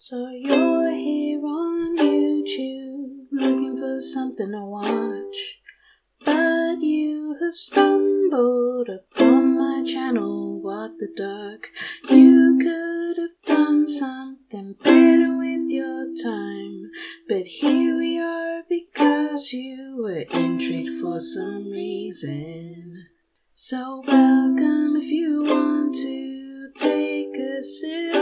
So you're here on YouTube looking for something to watch, but you have stumbled upon my channel. What the duck? You could have done something better with your time, but here we are because you were intrigued for some reason. So welcome if you want to take a sip.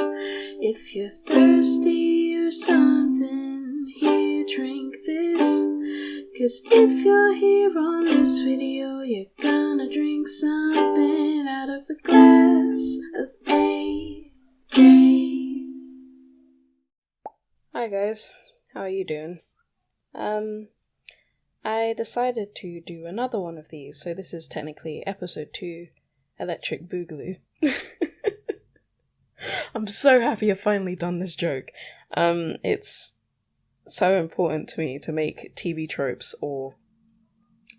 If you're thirsty or something, here, drink this. 'Cause if you're here on this video, you're gonna drink something out of a glass of AJ. Hi guys, how are you doing? I decided to do another one of these, so this is technically episode 2, Electric Boogaloo. I'm so happy I've finally done this joke. It's so important to me to make TV tropes or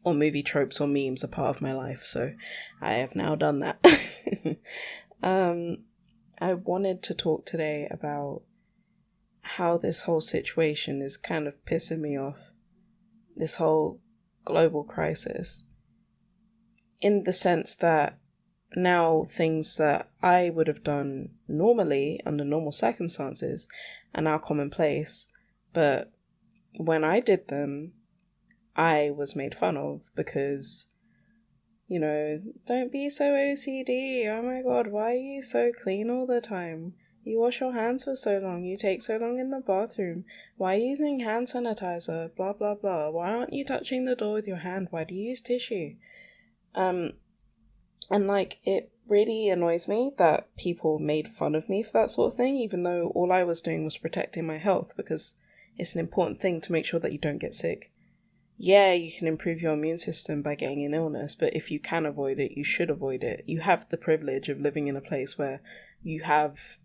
movie tropes or memes a part of my life, so I have now done that. I wanted to talk today about how this whole situation is kind of pissing me off. This whole global crisis. In the sense that now things that I would have done normally under normal circumstances are now commonplace, but when I did them, I was made fun of because, you know, don't be so OCD, oh my god, why are you so clean all the time? You wash your hands for so long, you take so long in the bathroom, why are you using hand sanitizer, blah blah blah, why aren't you touching the door with your hand, why do you use tissue? And like, it really annoys me that people made fun of me for that sort of thing, even though all I was doing was protecting my health, because it's an important thing to make sure that you don't get sick. Yeah, you can improve your immune system by getting an illness, but if you can avoid it, you should avoid it. You have the privilege of living in a place where you have,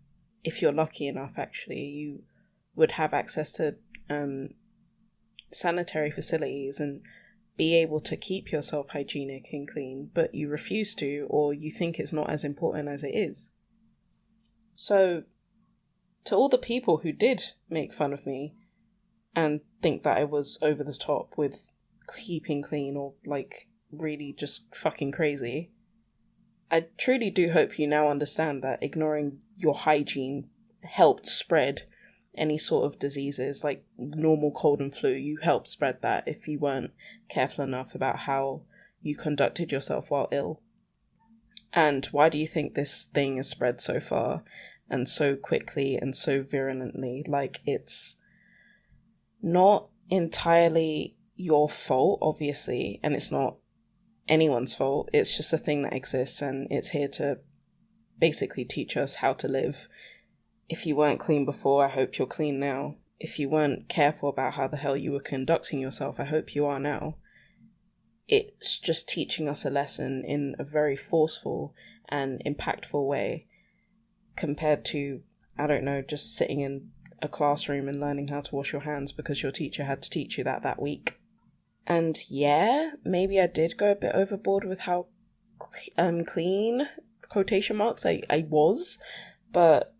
if you're lucky enough actually, you would have access to sanitary facilities and be able to keep yourself hygienic and clean, but you refuse to, or you think it's not as important as it is. So, to all the people who did make fun of me and think that I was over the top with keeping clean or like really just fucking crazy, I truly do hope you now understand that ignoring your hygiene helped spread any sort of diseases like normal cold and flu. You helped spread that if you weren't careful enough about how you conducted yourself while ill. And why do you think this thing has spread so far and so quickly and so virulently? Like, it's not entirely your fault, obviously, and it's not anyone's fault. It's just a thing that exists, and it's here to basically teach us how to live. If you weren't clean before, I hope you're clean now. If you weren't careful about how the hell you were conducting yourself, I hope you are now. It's just teaching us a lesson in a very forceful and impactful way, compared to, I don't know, just sitting in a classroom and learning how to wash your hands because your teacher had to teach you that week. And yeah, maybe I did go a bit overboard with how clean, quotation marks, I was, but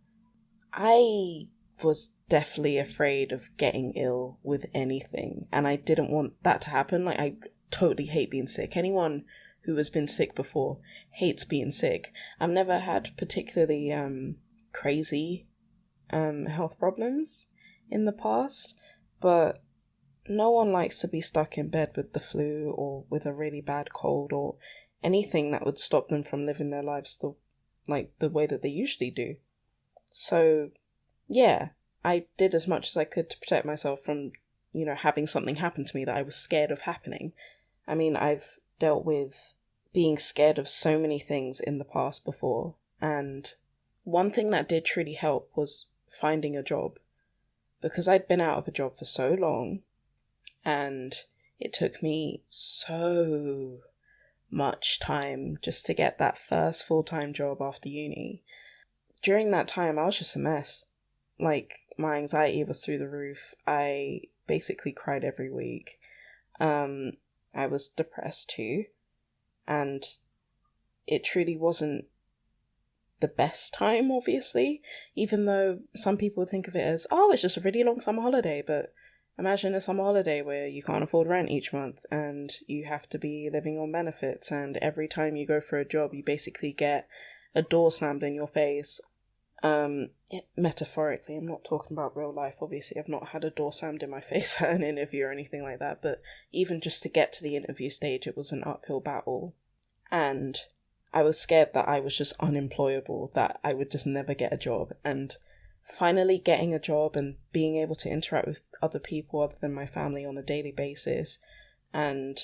I was definitely afraid of getting ill with anything, and I didn't want that to happen. Like, I totally hate being sick. Anyone who has been sick before hates being sick. I've never had particularly crazy health problems in the past, but no one likes to be stuck in bed with the flu or with a really bad cold or anything that would stop them from living their lives the way that they usually do. So, yeah, I did as much as I could to protect myself from, you know, having something happen to me that I was scared of happening. I mean, I've dealt with being scared of so many things in the past before, and one thing that did truly help was finding a job, because I'd been out of a job for so long, and it took me so much time just to get that first full-time job after uni. During that time, I was just a mess. Like, my anxiety was through the roof. I basically cried every week. I was depressed too. And it truly wasn't the best time, obviously, even though some people think of it as, oh, it's just a really long summer holiday. But imagine a summer holiday where you can't afford rent each month and you have to be living on benefits, and every time you go for a job you basically get a door slammed in your face. Metaphorically, I'm not talking about real life, obviously. I've not had a door slammed in my face at an interview or anything like that, but even just to get to the interview stage, it was an uphill battle. And I was scared that I was just unemployable, that I would just never get a job. And finally getting a job and being able to interact with other people other than my family on a daily basis, and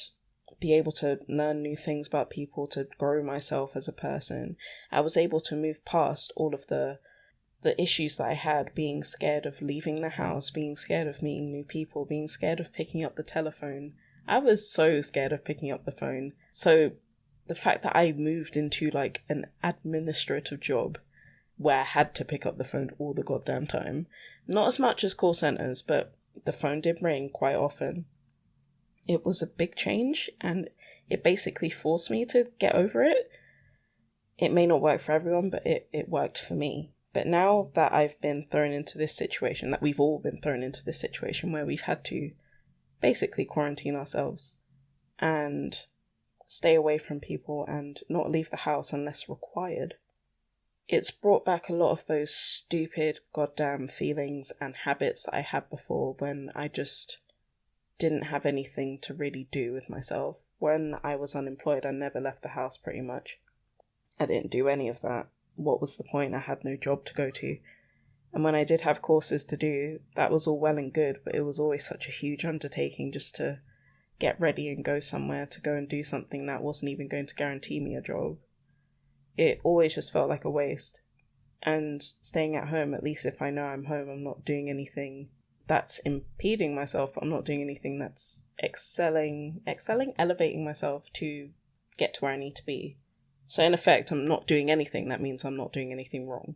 be able to learn new things about people, to grow myself as a person, I was able to move past all of the issues that I had, being scared of leaving the house, being scared of meeting new people, being scared of picking up the telephone. I was so scared of picking up the phone. So the fact that I moved into like an administrative job where I had to pick up the phone all the goddamn time, not as much as call centers, but the phone did ring quite often. It was a big change, and it basically forced me to get over it. It may not work for everyone, but it worked for me. But now that I've been thrown into this situation, that we've all been thrown into this situation where we've had to basically quarantine ourselves and stay away from people and not leave the house unless required, it's brought back a lot of those stupid goddamn feelings and habits that I had before, when I just didn't have anything to really do with myself. When I was unemployed, I never left the house pretty much. I didn't do any of that. What was the point? I had no job to go to. And when I did have courses to do, that was all well and good, but it was always such a huge undertaking just to get ready and go somewhere, to go and do something that wasn't even going to guarantee me a job. It always just felt like a waste. And staying at home, at least if I know I'm home, I'm not doing anything that's impeding myself, but I'm not doing anything that's elevating myself to get to where I need to be. So in effect, I'm not doing anything. That means I'm not doing anything wrong.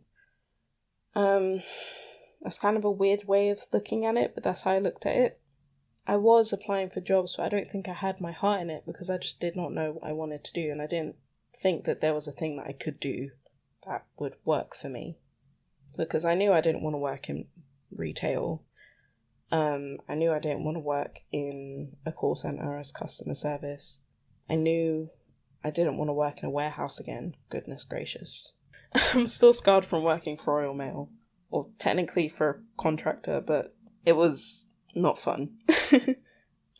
That's kind of a weird way of looking at it, but that's how I looked at it. I was applying for jobs, but I don't think I had my heart in it, because I just did not know what I wanted to do, and I didn't think that there was a thing that I could do that would work for me. Because I knew I didn't want to work in retail. I knew I didn't want to work in a call centre as customer service. I knew I didn't want to work in a warehouse again. Goodness gracious. I'm still scarred from working for Royal Mail. Or technically for a contractor, but it was not fun. I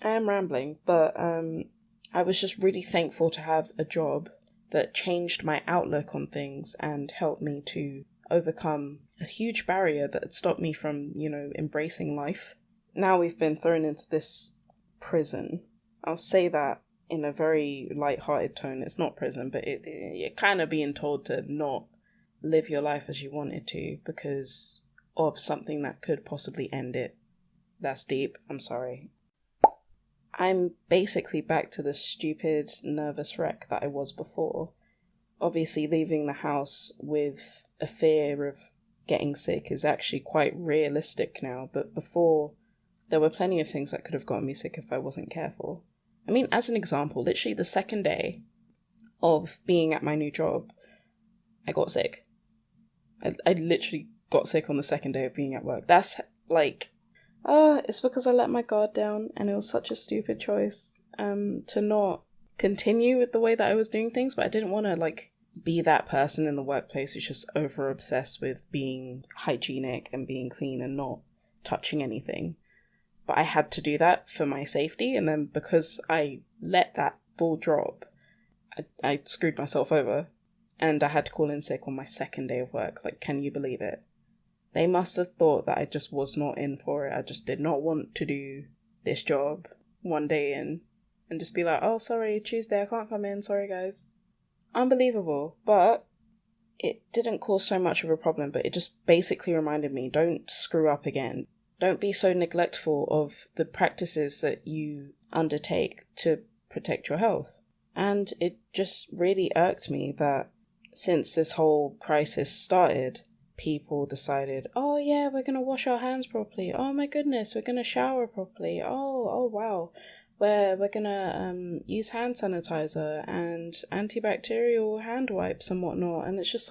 am rambling, but I was just really thankful to have a job that changed my outlook on things and helped me to overcome a huge barrier that had stopped me from, embracing life. Now we've been thrown into this prison. I'll say that in a very light-hearted tone. It's not prison, but you're kind of being told to not live your life as you wanted to because of something that could possibly end it. That's deep. I'm sorry. I'm basically back to the stupid, nervous wreck that I was before. Obviously, leaving the house with a fear of getting sick is actually quite realistic now, but before, there were plenty of things that could have gotten me sick if I wasn't careful. I mean, as an example, literally the second day of being at my new job, I got sick. I literally got sick on the second day of being at work. That's it's because I let my guard down, and it was such a stupid choice to not continue with the way that I was doing things, but I didn't want to be that person in the workplace who's just over obsessed with being hygienic and being clean and not touching anything. But I had to do that for my safety, and then because I let that ball drop, I screwed myself over, and I had to call in sick on my second day of work. Can you believe it? They must have thought that I just was not in for it. I just did not want to do this job one day in and just be like, oh, sorry, Tuesday, I can't come in. Sorry, guys. Unbelievable. But it didn't cause so much of a problem, but it just basically reminded me, don't screw up again. Don't be so neglectful of the practices that you undertake to protect your health. And it just really irked me that since this whole crisis started, people decided, oh yeah, we're going to wash our hands properly. Oh my goodness, we're going to shower properly. Oh wow. We're going to use hand sanitizer and antibacterial hand wipes and whatnot. And it's just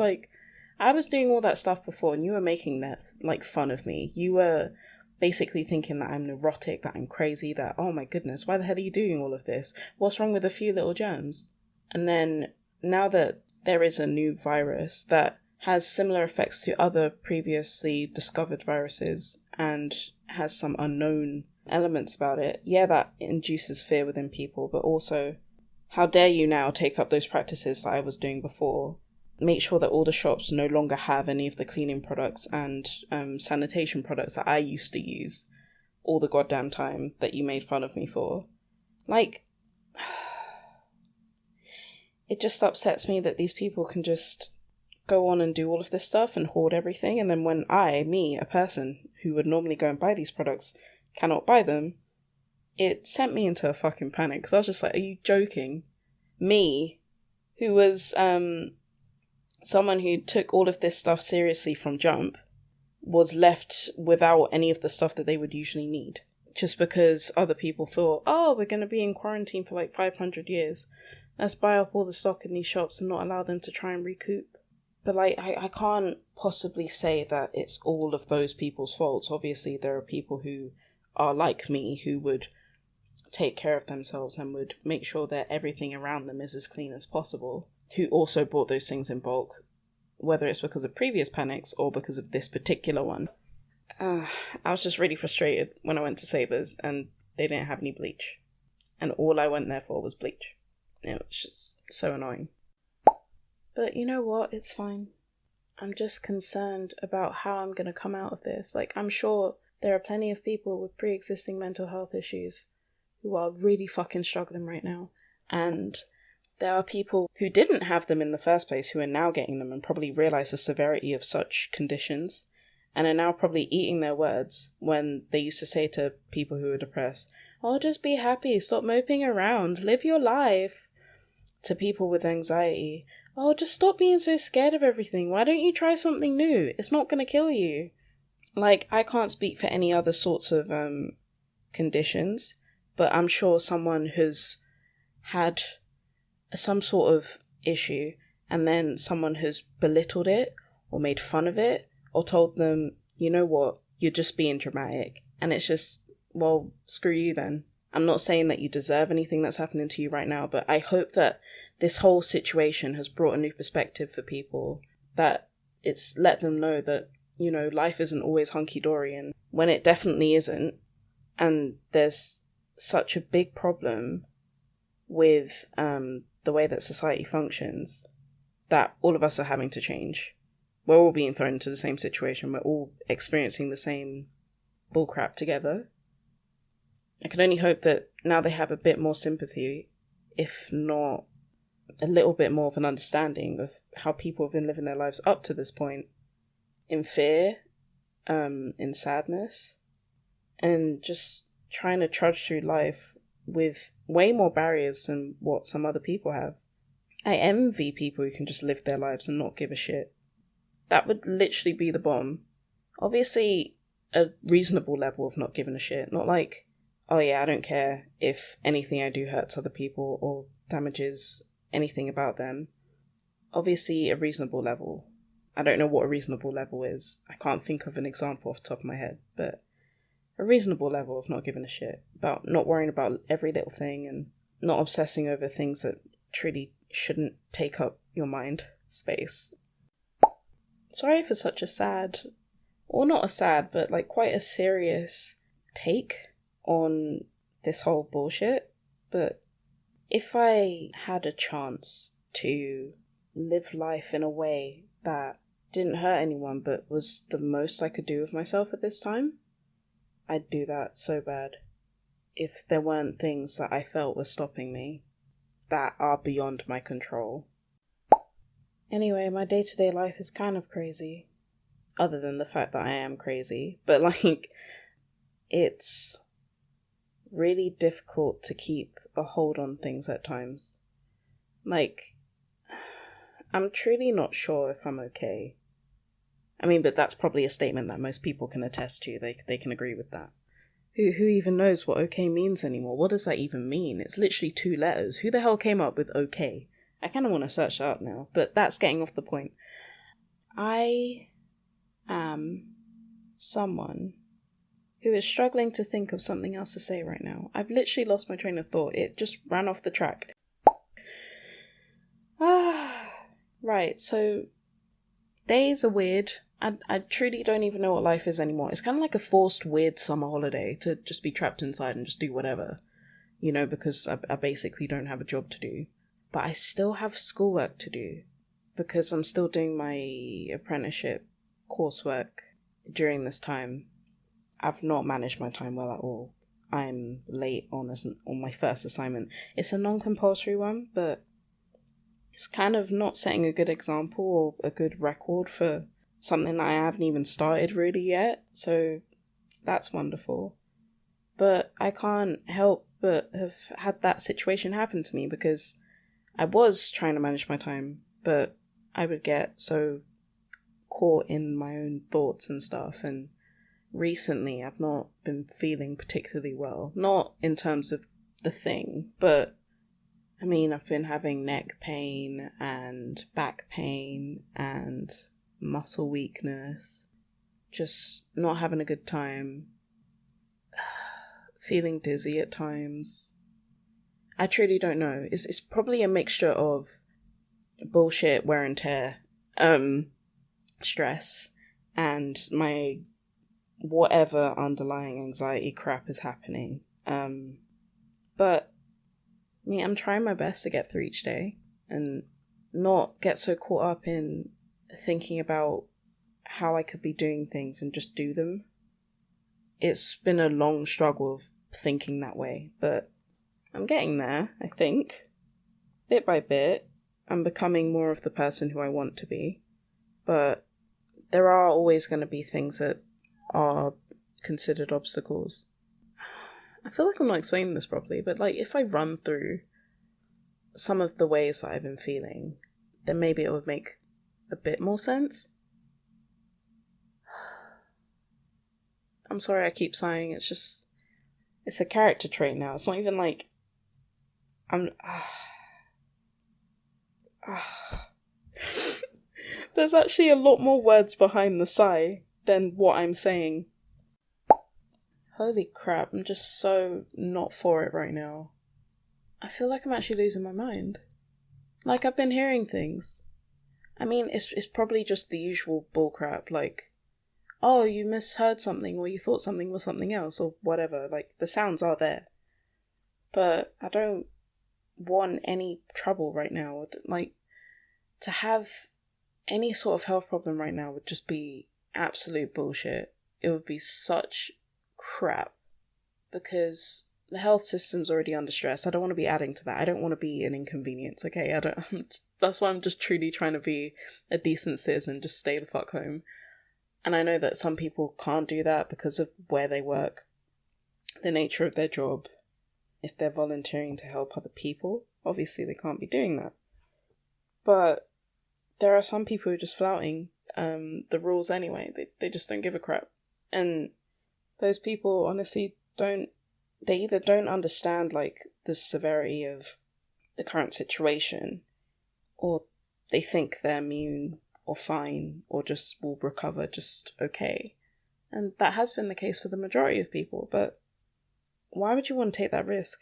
I was doing all that stuff before and you were making that, like, fun of me. You were basically thinking that I'm neurotic, that I'm crazy, that, oh my goodness, why the hell are you doing all of this? What's wrong with a few little germs? And then, now that there is a new virus that has similar effects to other previously discovered viruses and has some unknown elements about it, yeah, that induces fear within people, but also, how dare you now take up those practices that I was doing before? Make sure that all the shops no longer have any of the cleaning products and sanitation products that I used to use all the goddamn time that you made fun of me for. Like, it just upsets me that these people can just go on and do all of this stuff and hoard everything, and then when me, a person who would normally go and buy these products, cannot buy them, it sent me into a fucking panic, because I was just like, are you joking? Me, who was someone who took all of this stuff seriously from jump, was left without any of the stuff that they would usually need. Just because other people thought, oh, we're going to be in quarantine for like 500 years. Let's buy up all the stock in these shops and not allow them to try and recoup. But like, I can't possibly say that it's all of those people's faults. Obviously, there are people who are like me, who would take care of themselves and would make sure that everything around them is as clean as possible, who also bought those things in bulk, whether it's because of previous panics or because of this particular one. I was just really frustrated when I went to Sabres and they didn't have any bleach. And all I went there for was bleach. It was just so annoying. But you know what? It's fine. I'm just concerned about how I'm going to come out of this. Like, I'm sure there are plenty of people with pre-existing mental health issues who are really fucking struggling right now. And there are people who didn't have them in the first place who are now getting them and probably realise the severity of such conditions and are now probably eating their words when they used to say to people who are depressed, oh, just be happy, stop moping around, live your life. To people with anxiety, oh, just stop being so scared of everything. Why don't you try something new? It's not going to kill you. Like, I can't speak for any other sorts of conditions, but I'm sure someone has had some sort of issue and then someone has belittled it or made fun of it or told them, you know what, you're just being dramatic. And it's just, well, screw you then. I'm not saying that you deserve anything that's happening to you right now, but I hope that this whole situation has brought a new perspective for people, that it's let them know that, you know, life isn't always hunky-dory, and when it definitely isn't, and there's such a big problem with the way that society functions, that all of us are having to change. We're all being thrown into the same situation. We're all experiencing the same bullcrap together. I can only hope that now they have a bit more sympathy, if not a little bit more of an understanding of how people have been living their lives up to this point, in fear, in sadness, and just trying to trudge through life with way more barriers than what some other people have. I envy people who can just live their lives and not give a shit. That would literally be the bomb. Obviously, a reasonable level of not giving a shit, not like, oh yeah, I don't care if anything I do hurts other people or damages anything about them. Obviously, a reasonable level. I don't know what a reasonable level is. I can't think of an example off the top of my head, but a reasonable level of not giving a shit, about not worrying about every little thing and not obsessing over things that truly shouldn't take up your mind space. Sorry for such a sad, or not a sad, but like quite a serious take on this whole bullshit, but if I had a chance to live life in a way that didn't hurt anyone but was the most I could do with myself at this time, I'd do that so bad. If there weren't things that I felt were stopping me that are beyond my control. Anyway, my day-to-day life is kind of crazy, other than the fact that I am crazy, but like, it's really difficult to keep a hold on things at times. Like, I'm truly not sure if I'm okay. I mean, but that's probably a statement that most people can attest to. They can agree with that. Who even knows what okay means anymore? What does that even mean? It's literally 2 letters. Who the hell came up with okay? I kind of want to search that up now, but that's getting off the point. I am someone who is struggling to think of something else to say right now. I've literally lost my train of thought. It just ran off the track. Right, so days are weird. I truly don't even know what life is anymore. It's kind of like a forced weird summer holiday to just be trapped inside and just do whatever, you know, because I basically don't have a job to do. But I still have schoolwork to do because I'm still doing my apprenticeship coursework during this time. I've not managed my time well at all. I'm late on my first assignment. It's a non-compulsory one, but it's kind of not setting a good example or a good record for something that I haven't even started really yet. So that's wonderful. But I can't help but have had that situation happen to me because I was trying to manage my time, but I would get so caught in my own thoughts and stuff. And recently I've not been feeling particularly well. Not in terms of the thing, but I mean, I've been having neck pain and back pain and muscle weakness, just not having a good time, feeling dizzy at times. I truly don't know. It's probably a mixture of bullshit, wear and tear, stress, and my whatever underlying anxiety crap is happening. But I mean, I'm trying my best to get through each day and not get so caught up in thinking about how I could be doing things and just do them. It's been a long struggle of thinking that way, but I'm getting there, I think. Bit by bit, I'm becoming more of the person who I want to be, but there are always going to be things that are considered obstacles. I feel like I'm not explaining this properly, but like if I run through some of the ways that I've been feeling, then maybe it would make a bit more sense. I'm sorry I keep sighing, it's a character trait now. It's not even like There's actually a lot more words behind the sigh than what I'm saying. Holy crap, I'm just so not for it right now. I feel like I'm actually losing my mind. Like, I've been hearing things. I mean, it's probably just the usual bullcrap, like, oh, you misheard something, or you thought something was something else, or whatever. Like, the sounds are there. But I don't want any trouble right now. Like, to have any sort of health problem right now would just be absolute bullshit. It would be such crap because the health system's already under stress. I don't want to be adding to that. I don't want to be an inconvenience, okay? That's why I'm just truly trying to be a decent citizen, just stay the fuck home. And I know that some people can't do that because of where they work, the nature of their job. If they're volunteering to help other people, obviously they can't be doing that. But there are some people who are just flouting the rules anyway. They just don't give a crap. And those people honestly they either don't understand like the severity of the current situation, or they think they're immune or fine or just will recover just okay. And that has been the case for the majority of people, but why would you want to take that risk?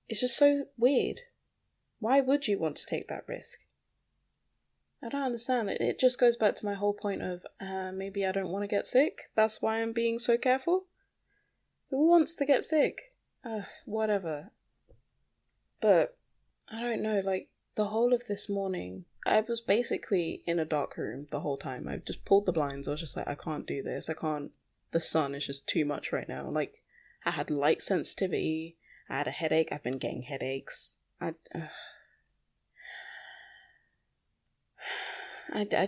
It's just so weird. Why would you want to take that risk? I don't understand. It just goes back to my whole point of maybe I don't want to get sick. That's why I'm being so careful. Who wants to get sick? Whatever. But I don't know, like the whole of this morning, I was basically in a dark room the whole time. I just pulled the blinds. I was just like, I can't do this. I can't. The sun is just too much right now. Like, I had light sensitivity. I had a headache. I've been getting headaches. I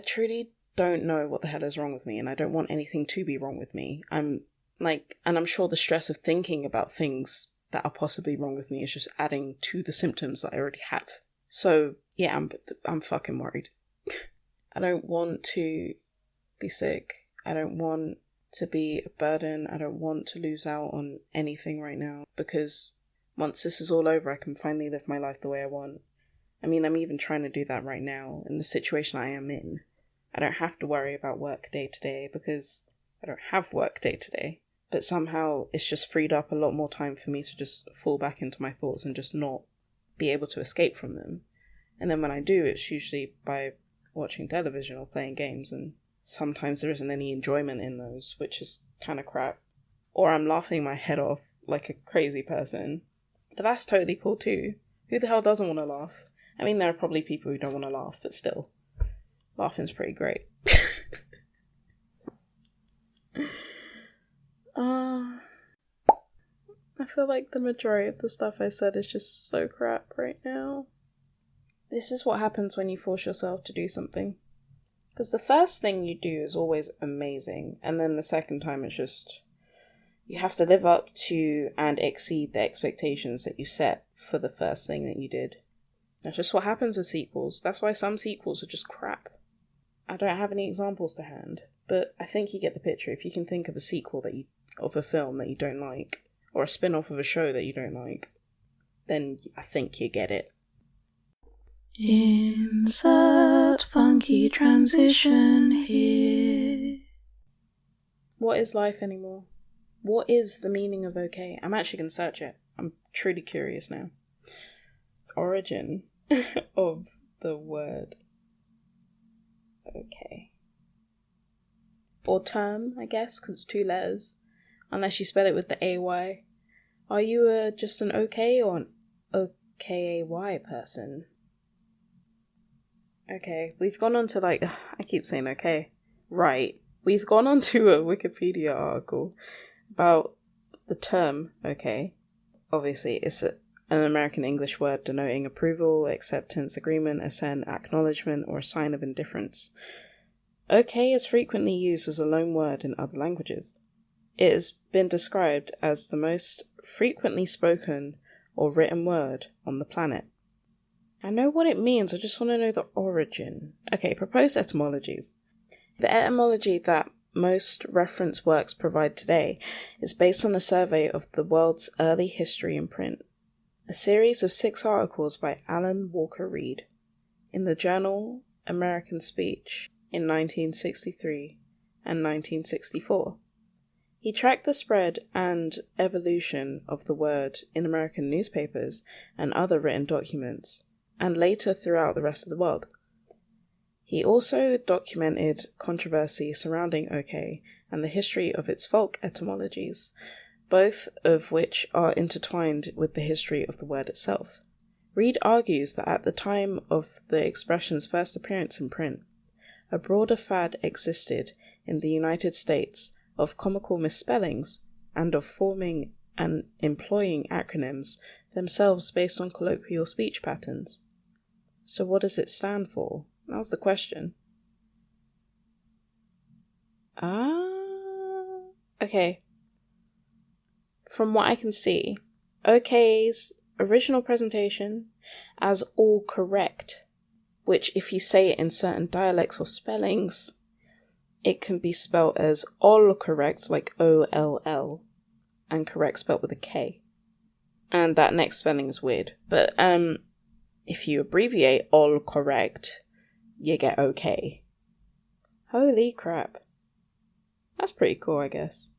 truly don't know what the hell is wrong with me, and I don't want anything to be wrong with me. And I'm sure the stress of thinking about things that are possibly wrong with me is just adding to the symptoms that I already have. So yeah, I'm fucking worried. I don't want to be sick. I don't want to be a burden. I don't want to lose out on anything right now, because once this is all over, I can finally live my life the way I want. I mean, I'm even trying to do that right now in the situation I am in. I don't have to worry about work day to day because I don't have work day to day. But somehow it's just freed up a lot more time for me to just fall back into my thoughts and just not be able to escape from them. And then when I do, it's usually by watching television or playing games, and sometimes there isn't any enjoyment in those, which is kind of crap. Or I'm laughing my head off like a crazy person. But that's totally cool too. Who the hell doesn't want to laugh? I mean, there are probably people who don't want to laugh, but still, laughing's pretty great. I feel like the majority of the stuff I said is just so crap right now. This is what happens when you force yourself to do something. Because the first thing you do is always amazing, and then the second time it's just... you have to live up to and exceed the expectations that you set for the first thing that you did. That's just what happens with sequels. That's why some sequels are just crap. I don't have any examples to hand, but I think you get the picture. If you can think of a sequel of a film that you don't like, or a spin-off of a show that you don't like, then I think you get it. Insert funky transition here. What is life anymore? What is the meaning of okay? I'm actually going to search it. I'm truly curious now. Origin of the word okay. Or term, I guess, because it's 2 letters. Unless you spell it with the AY. Are you just an okay or an OKAY person? Okay, we've gone on to I keep saying okay. Right. We've gone on to a Wikipedia article about the term okay. Obviously, it's an American English word denoting approval, acceptance, agreement, assent, acknowledgement, or a sign of indifference. Okay is frequently used as a loan word in other languages. It has been described as the most frequently spoken or written word on the planet. I know what it means, I just want to know the origin. Okay, proposed etymologies. The etymology that most reference works provide today is based on a survey of the world's early history in print, a series of 6 articles by Alan Walker Reed in the journal American Speech in 1963 and 1964. He tracked the spread and evolution of the word in American newspapers and other written documents, and later throughout the rest of the world. He also documented controversy surrounding okay and the history of its folk etymologies, both of which are intertwined with the history of the word itself. Reed argues that at the time of the expression's first appearance in print, a broader fad existed in the United States of comical misspellings and of forming and employing acronyms themselves based on colloquial speech patterns. So what does it stand for? That was the question. Okay. From what I can see, okay's original presentation as all correct, which if you say it in certain dialects or spellings, it can be spelled as all correct, like O-L-L, and correct spelled with a K. And that next spelling is weird. But if you abbreviate all correct, you get okay. Holy crap. That's pretty cool, I guess.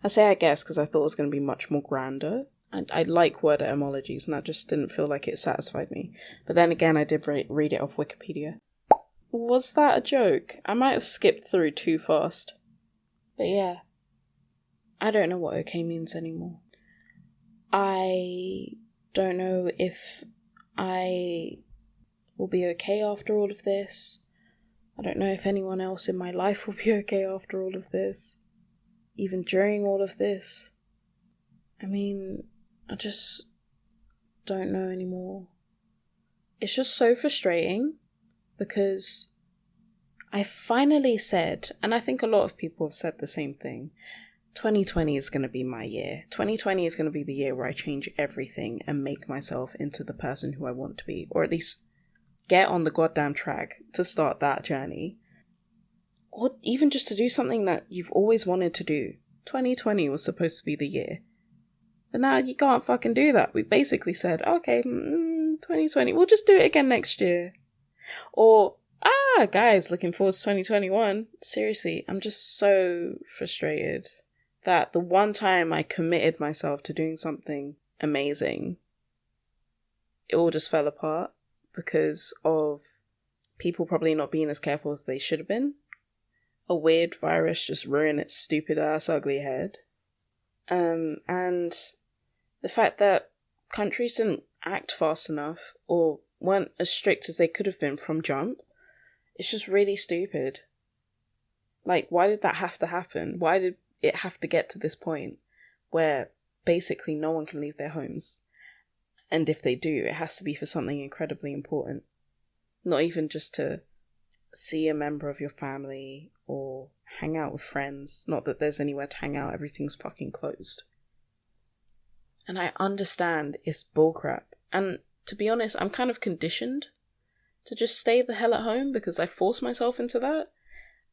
I say I guess because I thought it was going to be much more grander. And I like word etymologies, and that just didn't feel like it satisfied me. But then again, I did read it off Wikipedia. Was that a joke? I might have skipped through too fast. But yeah. I don't know what okay means anymore. I don't know if I will be okay after all of this. I don't know if anyone else in my life will be okay after all of this. Even during all of this. I mean, I just don't know anymore. It's just so frustrating because I finally said, and I think a lot of people have said the same thing, 2020 is going to be my year. 2020 is going to be the year where I change everything and make myself into the person who I want to be, or at least get on the goddamn track to start that journey. Or even just to do something that you've always wanted to do. 2020 was supposed to be the year. But now you can't fucking do that. We basically said, okay, 2020, we'll just do it again next year. Or Guys, looking forward to 2021. Seriously, I'm just so frustrated that the one time I committed myself to doing something amazing, it all just fell apart because of people probably not being as careful as they should have been. A weird virus just ruined its stupid ass ugly head. And the fact that countries didn't act fast enough or weren't as strict as they could have been from jump, it's just really stupid. Like, why did that have to happen? Why did it have to get to this point where basically no one can leave their homes? And if they do, it has to be for something incredibly important. Not even just to see a member of your family or hang out with friends. Not that there's anywhere to hang out, everything's fucking closed. And I understand it's bullcrap. And to be honest, I'm kind of conditioned to just stay the hell at home because I forced myself into that.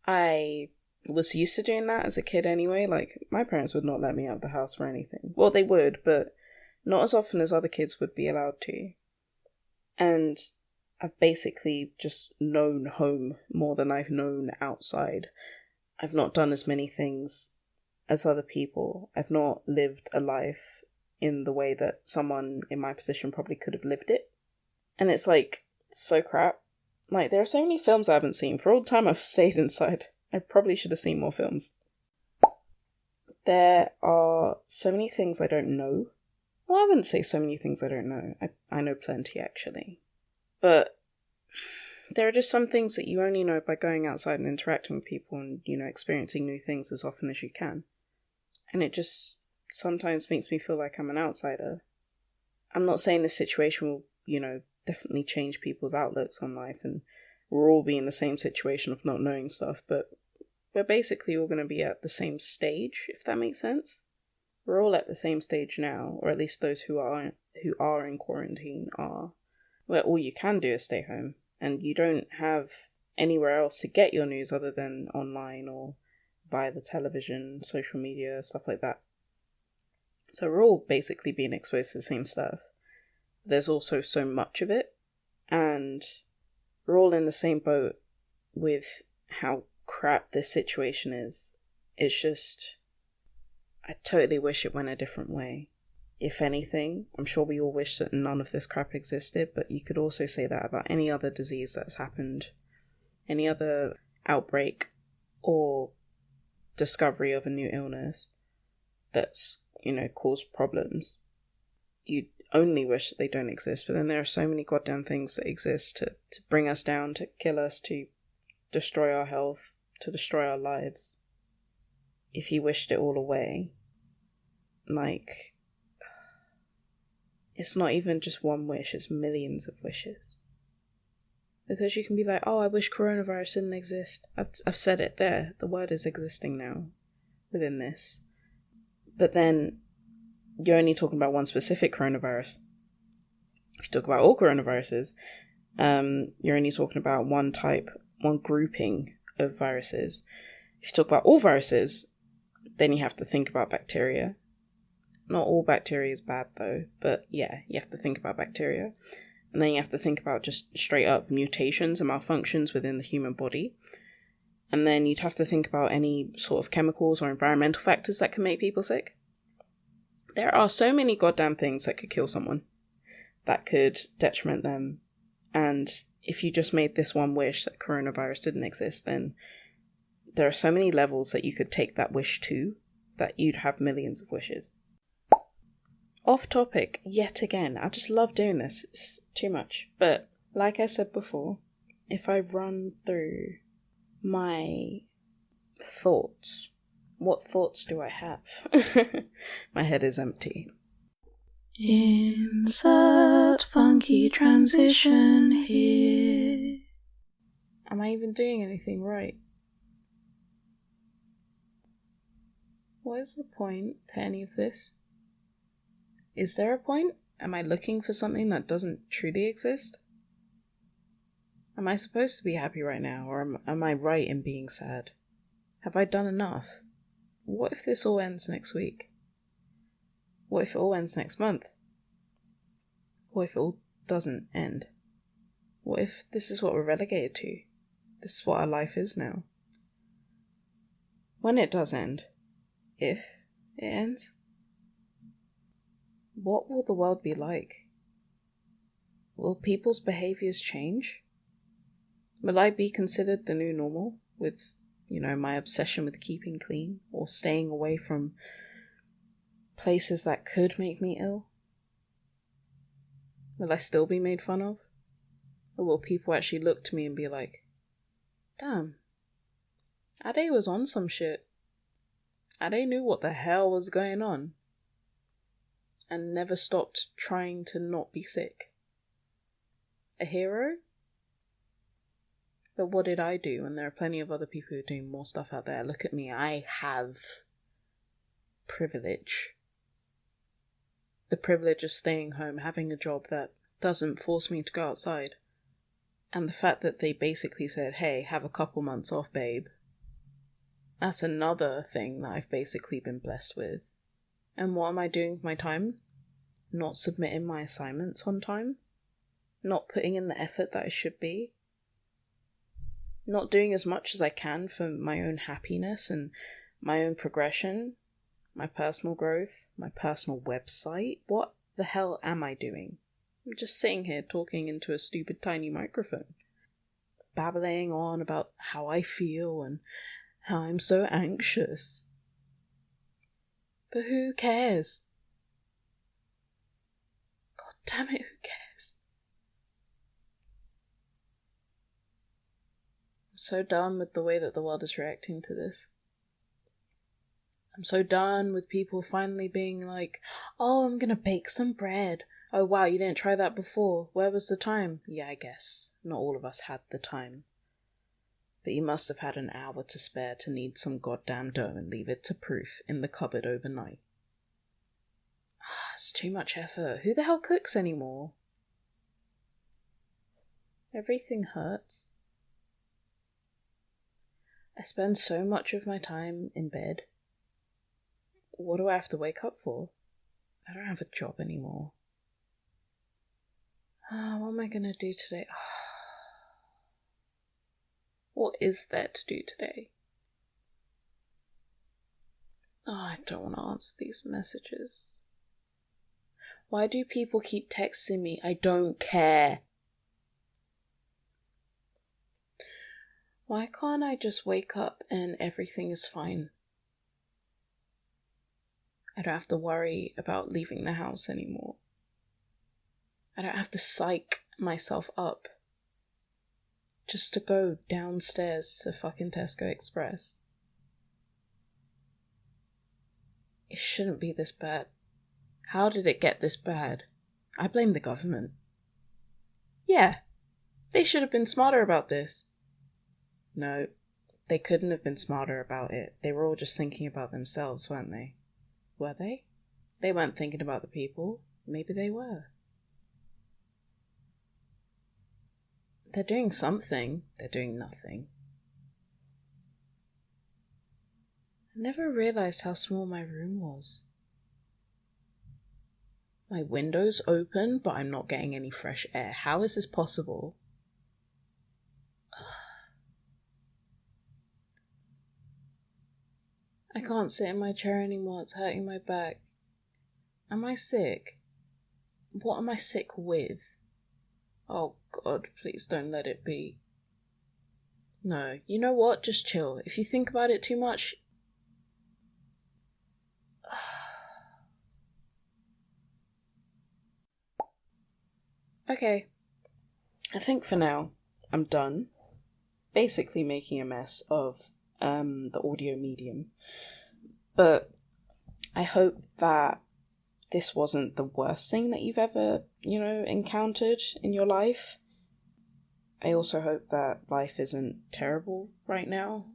I was used to doing that as a kid anyway. Like, my parents would not let me out of the house for anything. Well, they would, but not as often as other kids would be allowed to. And I've basically just known home more than I've known outside. I've not done as many things as other people. I've not lived a life in the way that someone in my position probably could have lived it. And it's like, so crap. Like, there are so many films I haven't seen. For all the time I've stayed inside, I probably should have seen more films. There are so many things I don't know. Well, I wouldn't say so many things I don't know. I know plenty, actually. But there are just some things that you only know by going outside and interacting with people and, experiencing new things as often as you can. And it just sometimes makes me feel like I'm an outsider. I'm not saying this situation will, definitely change people's outlooks on life and we'll all be in the same situation of not knowing stuff, but we're basically all going to be at the same stage, if that makes sense. We're all at the same stage now, or at least those who are in quarantine are, where all you can do is stay home, and you don't have anywhere else to get your news other than online or via the television, social media, stuff like that. So we're all basically being exposed to the same stuff. There's also so much of it, and we're all in the same boat with how crap this situation is. It's just, I totally wish it went a different way. If anything, I'm sure we all wish that none of this crap existed, but you could also say that about any other disease that's happened, any other outbreak or discovery of a new illness that's, caused problems. You only wish that they don't exist, but then there are so many goddamn things that exist to bring us down, to kill us, to destroy our health, to destroy our lives. If you wished it all away, like, it's not even just one wish, it's millions of wishes. Because you can be like, oh, I wish coronavirus didn't exist. I've said it there. The word is existing now within this. But then you're only talking about one specific coronavirus. If you talk about all coronaviruses, you're only talking about one type, one grouping of viruses. If you talk about all viruses, then you have to think about bacteria. Not all bacteria is bad though, but yeah, you have to think about bacteria. And then you have to think about just straight up mutations and malfunctions within the human body. And then you'd have to think about any sort of chemicals or environmental factors that can make people sick. There are so many goddamn things that could kill someone, that could detriment them. And if you just made this one wish that coronavirus didn't exist, then there are so many levels that you could take that wish to, that you'd have millions of wishes. Off topic, yet again. I just love doing this. It's too much. But, like I said before, if I run through my thoughts, what thoughts do I have? My head is empty. Insert funky transition here. Am I even doing anything right? What is the point to any of this? Is there a point? Am I looking for something that doesn't truly exist? Am I supposed to be happy right now, or am I right in being sad? Have I done enough? What if this all ends next week? What if it all ends next month? What if it all doesn't end? What if this is what we're relegated to? This is what our life is now. When it does end, if it ends, what will the world be like? Will people's behaviours change? Will I be considered the new normal with, my obsession with keeping clean or staying away from places that could make me ill? Will I still be made fun of? Or will people actually look to me and be like, damn, Ade was on some shit. Ade knew what the hell was going on and never stopped trying to not be sick. A hero? But what did I do when there are plenty of other people who are doing more stuff out there? Look at me, I have privilege. The privilege of staying home, having a job that doesn't force me to go outside. And the fact that they basically said, hey, have a couple months off, babe. That's another thing that I've basically been blessed with. And what am I doing with my time? Not submitting my assignments on time. Not putting in the effort that I should be. Not doing as much as I can for my own happiness and my own progression, my personal growth, my personal website. What the hell am I doing? I'm just sitting here talking into a stupid tiny microphone, babbling on about how I feel and how I'm so anxious. But who cares? God damn it, who cares? I'm so done with the way that the world is reacting to this. I'm so done with people finally being like, oh, I'm gonna bake some bread. Oh wow, you didn't try that before. Where was the time? Yeah, I guess. Not all of us had the time. But you must have had an hour to spare to knead some goddamn dough and leave it to proof in the cupboard overnight. It's too much effort. Who the hell cooks anymore? Everything hurts. I spend so much of my time in bed. What do I have to wake up for? I don't have a job anymore. What am I gonna do today? What is there to do today? I don't want to answer these messages. Why do people keep texting me? I don't care. Why can't I just wake up and everything is fine? I don't have to worry about leaving the house anymore. I don't have to psych myself up just to go downstairs to fucking Tesco Express. It shouldn't be this bad. How did it get this bad? I blame the government. Yeah, they should have been smarter about this. No, they couldn't have been smarter about it. They were all just thinking about themselves, weren't they? Were they? They weren't thinking about the people. Maybe they were. They're doing something. They're doing nothing. I never realized how small my room was. My window's open, but I'm not getting any fresh air. How is this possible? I can't sit in my chair anymore. It's hurting my back. Am I sick? What am I sick with? Oh God, please don't let it be. No, you know what? Just chill. If you think about it too much... Okay. I think for now, I'm done. Basically making a mess of the audio medium. But I hope that this wasn't the worst thing that you've ever, encountered in your life. I also hope that life isn't terrible right now,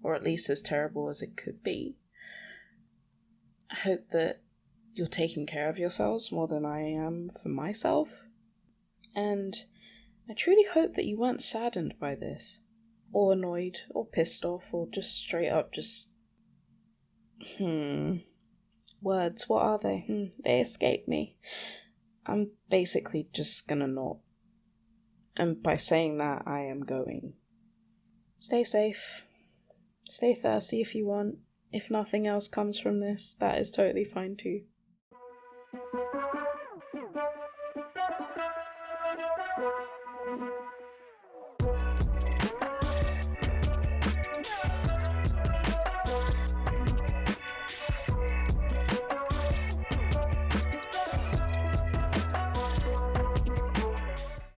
or at least as terrible as it could be. I hope that you're taking care of yourselves more than I am for myself. And I truly hope that you weren't saddened by this, or annoyed, or pissed off, or just straight up Words, what are they? They escape me. I'm basically just gonna not. And by saying that, I am going. Stay safe. Stay thirsty if you want. If nothing else comes from this, that is totally fine too.